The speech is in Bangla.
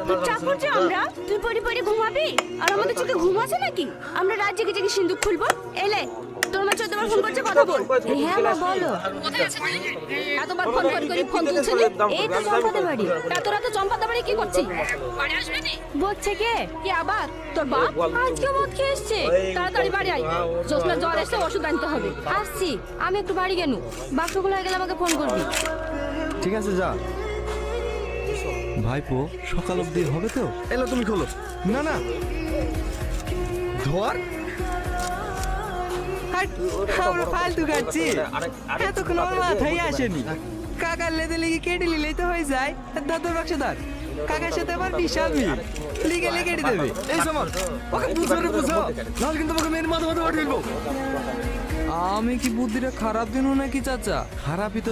তোর চাকর যে আমরা, তুই পড়ে পড়ে ঘুমাবি আর আমাদের চোখে ঘুম আছে নাকি? আমরা রাত জেগে জেগে সিন্দুক খুলবো। এলে তোর মা 14 বার ফোন করছে, কথা বল। হ্যাঁ মা বলো। কোথায় আছে তুই? এতবার ফোন করে ফোন তুলছিস? এই তো চম্পাতে বাড়ি। এত রাতে চম্পাতে বাড়ি কি করছিস? বাড়ি আসবি নি? বলছে কে? কি আবার তোর বাপ? আজকে মদ খেয়ে এসছে। তাড়াতাড়ি বাড়ি আয়, জোসনা জ্বর এসে ওষুধ আনতে হবে। আসছি, আমি একটু বাড়ি গেল। বাক্সগুলো হয়ে গেলে আমাকে ফোন করবি। ঠিক আছে যা। ভাইপো সকাল অবধি হবে তো? এলো তুমি খোলো। না না ধর। আমরা ফালতু খাচ্ছি, এতক্ষণ আমার মাথায় আসেনি। কাকার লেদে লেগে কেটে নিলেই তো হয়ে যায়। ধর বাক্স ধর, কাকার সাথে আমার বিশাল মিল, লিগে কেটে দেবে। এই সমর ওকে বুঝো রে বুঝো, নাহলে কিন্তু তোমাকে মেয়ের মাথা মাথা উঠে ফেলবো। আমি কি বুদ্ধিটা খারাপ দিন নাকি চাচা? খারাপই তো